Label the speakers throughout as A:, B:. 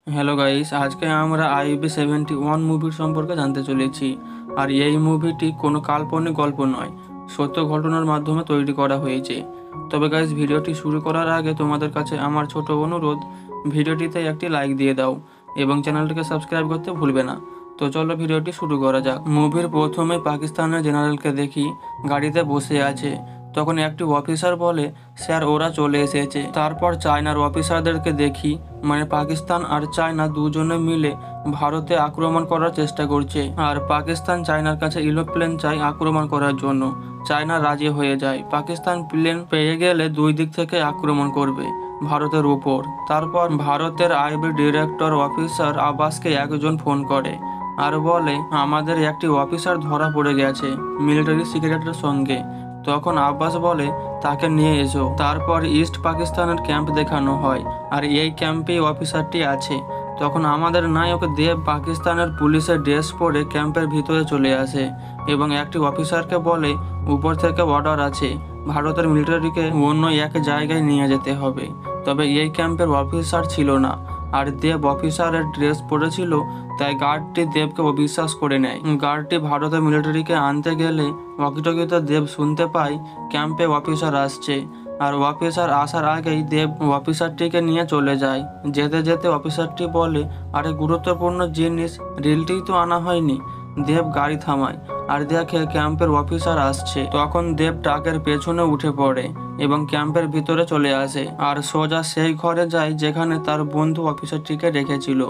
A: Hello guys, আজকে আমরা IB-71 মুভির সম্পর্কে জানতে চলেছি। আর এই মুভিটি কোনো কাল্পনিক গল্প নয়, সত্য ঘটনার মাধ্যমে তৈরি করা হয়েছে। তবে গাইস, ভিডিওটি শুরু করার আগে তোমাদের কাছে আমার ছোট অনুরোধ, ভিডিওটিতে একটি লাইক দিয়ে দাও এবং চ্যানেলটিকে সাবস্ক্রাইব করতে ভুলবে না। তো চলো ভিডিওটি শুরু করা যাক। মুভির প্রথমে পাকিস্তানের জেনারেলকে দেখি গাড়িতে বসে আছে। তখন একটি অফিসার বলে, স্যার ওরা চলে এসেছে। তারপর চায়নার অফিসারদেরকে দেখি, মানে পাকিস্তান আর চায়না দুজনে মিলে ভারতে আক্রমণ করার চেষ্টা করছে। আর পাকিস্তান চায়নার কাছে এরোপ্লেন চাই আক্রমণ করার জন্য। চায়না রাজি হয়ে যায়। পাকিস্তান প্লেন পেয়ে গেলে দুই দিক থেকে আক্রমণ করবে ভারতের উপর। তারপর ভারতের আইবি ডিরেক্টর অফিসার আব্বাসকে একজন ফোন করে আর বলে, আমাদের একটি অফিসার ধরা পড়ে গেছে মিলিটারি সিক্রেটের সঙ্গে। তখন আব্বাস বলে, তাকে নিয়ে এসো। তারপর ইস্ট পাকিস্তানের ক্যাম্প দেখানো হয় আর এই ক্যাম্পে অফিসারটি আছে। তখন আমাদের নায়ক দেব পাকিস্তানের পুলিশের ড্রেস পরে ক্যাম্পের ভিতরে চলে আসে এবং একটি অফিসারকে বলে, উপর থেকে অর্ডার আছে, ভারতের মিলিটারিকে অন্য এক জায়গায় নিয়ে যেতে হবে। তবে এই ক্যাম্পের অফিসার ছিল না আর দেব অফিসারের ড্রেস পরেছিল, তাই গার্ডটি দেবকে অবিশ্বাস করে নেয়। গার্ডটি ভারতের মিলিটারিকে আনতে গেলে ওয়াকিটকিতে দেব শুনতে পায় ক্যাম্পে অফিসার আসছে। আর অফিসার আসার আগেই দেব অফিসারটিকে নিয়ে চলে যায়। যেতে যেতে অফিসারটি বলে, আরে গুরুত্বপূর্ণ জিনিস রিলটিই তো আনা হয়নি। দেব গাড়ি থামায় আর দেখে ক্যাম্পের অফিসার আসছে। তখন দেব ট্রাকের পেছনে উঠে পড়ে এবং ক্যাম্পের ভিতরে চলে আসে আর সোজা সেই ঘরে যায় যেখানে তার বন্ধু অফিসারটিকে রেখেছিল।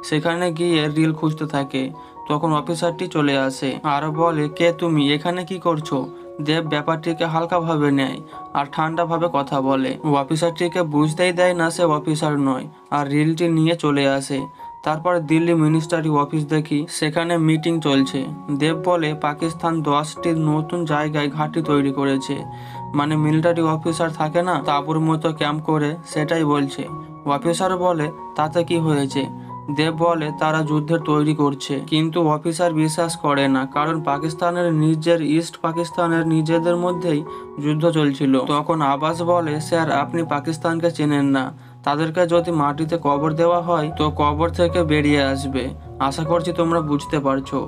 A: সেখানে গিয়ে রিল খুঁজতে থাকে। তখন অফিসারটি চলে আসে আর বলে, কে তুমি, এখানে কি করছো? দেব ব্যাপারটিকে হালকাভাবে নেয় আর ঠান্ডাভাবে কথা বলে। অফিসারটিকে বুঝতেই দেয় না সে অফিসার নয় আর রিলটি নিয়ে চলে আসে। তারপর দিল্লি মিনিস্ট্রি অফিস দেখি, সেখানে মিটিং চলছে। দেব বলে, পাকিস্তান 10টি নতুন জায়গায় ঘাঁটি তৈরি করেছে, মানে মিলিটারি অফিসার থাকে না তাঁবুর মতো ক্যাম্প করে, সেটাই বলছে। অফিসার বলে, তাতে কি হয়েছে? দেব বলে, তারা যুদ্ধের তৈরি করছে। কিন্তু অফিসার বিশ্বাস করে না, কারণ পাকিস্তানের নিজের ইস্ট পাকিস্তানের নিজেদের মধ্যেই যুদ্ধ চলছিল। তখন আব্বাস বলে, স্যার আপনি পাকিস্তানকে চেনেন না, তাদেরকে যদি মাটিতে কবর দেওয়া হয় তো কবর থেকে বেরিয়ে আসবে। আশা করছি তোমরা বুঝতে পারছো।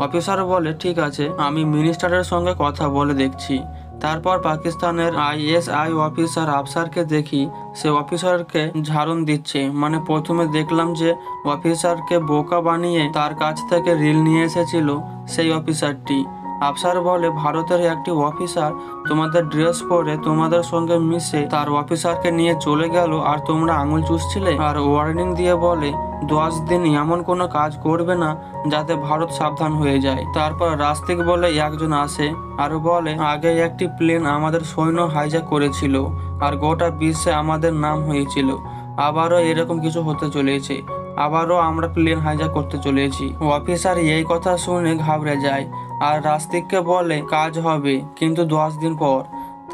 A: অফিসার বলে, ঠিক আছে, আমি মিনিস্টারের সঙ্গে কথা বলে দেখছি। তারপর পাকিস্তানের ISI অফিসার আফসারকে দেখি, সে অফিসারকে ঝাড়ন দিচ্ছে। মানে প্রথমে দেখলাম যে অফিসারকে বোকা বানিয়ে তার কাছ থেকে রিল নিয়ে এসেছিল সেই অফিসারটি। আফসার বলে, ভারতের একটি অফিসার তোমাদের ড্রেস পরে তোমাদের সঙ্গে মিশে তার অফিসারকে নিয়ে চলে গেল আর তোমরা আঙুল চুষছিলে। আর ওয়ার্নিং দিয়ে বলে, 10 দিন এমন কোনো কাজ করবে না যাতে ভারত সাবধান হয়ে যায়। তারপর রাস্তিক বলে একজন আসে আর বলে, আগে একটি প্লেন আমাদের সৈন্য হাইজ্যাক করেছিল আর গোটা বিশ্বে আমাদের নাম হয়েছিল। আবারও এরকম কিছু হতে চলেছে, আবারও আমরা প্লেন হাইজ্যাক করতে চলেছি। অফিসার এই কথা শুনে ঘাবড়ে যায় আর রাস্তিককে বলে, কাজ হবে কিন্তু 10 দিন পর।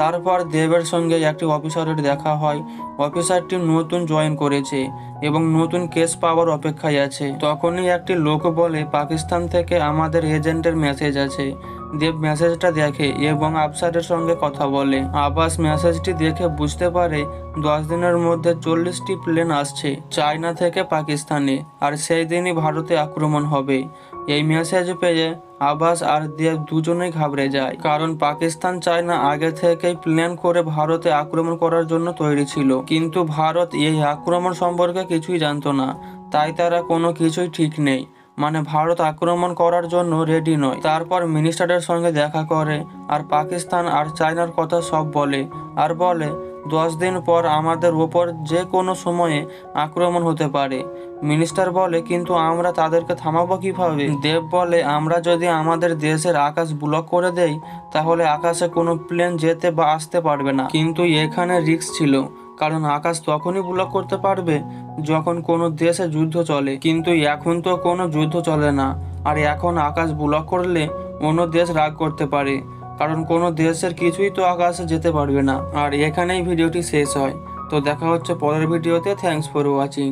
A: তারপর দেবের সঙ্গে একটি অফিসারের দেখা হয়। অফিসারটি নতুন জয়েন করেছে এবং নতুন কেস পাওয়ার অপেক্ষায় আছে। তখনই একটি লোক বলে, পাকিস্তান থেকে আমাদের এজেন্টের মেসেজ আছে। দেব মেসেজটা দেখে এবং আফসারের সঙ্গে কথা বলে। আব্বাস মেসেজটি দেখে বুঝতে পারে 10 দিনের মধ্যে 40টি প্লেন আসছে চায়না থেকে পাকিস্তানে, আর সেই দিনই ভারতে আক্রমণ হবে। এই মেসেজ পেয়ে আব্বাস আর দেব দুজনেই ঘাবড়ে যায়, কারণ পাকিস্তান চায়না আগে থেকেই প্ল্যান করে ভারতে আক্রমণ করার জন্য তৈরি ছিল। কিন্তু ভারত এই আক্রমণ সম্পর্কে কিছুই জানতো না, তাই তারা কোনো কিছুই ঠিক নেই, মানে ভারত আক্রমণ করার জন্য রেডি নয়। তারপর মিনিস্টারের সঙ্গে দেখা করে আর পাকিস্তান আর চায়নার কথা সব বলে আর বলে, 10 দিন পর আমাদের ওপর যে কোনো সময়ে আক্রমণ হতে পারে। মিনিস্টার বলে, কিন্তু আমরা তাদেরকে থামাবো কিভাবে? দেব বলে, আমরা যদি আমাদের দেশের আকাশ ব্লক করে দেই তাহলে আকাশে কোনো প্লেন যেতে বা আসতে পারবে না। কিন্তু এখানে রিস্ক ছিল, কারণ আকাশ তখনই ব্লক করতে পারবে যখন কোনো দেশে যুদ্ধ চলে, কিন্তু এখন তো কোনো যুদ্ধ চলে না। আর এখন আকাশ ব্লক করলে অন্য দেশ রাগ করতে পারে, কারণ কোনো দেশের কিছুই তো আকাশে যেতে পারবে না। আর এখানেই ভিডিওটি শেষ হয়। তো দেখা হচ্ছে পরের ভিডিওতে। Thanks for watching.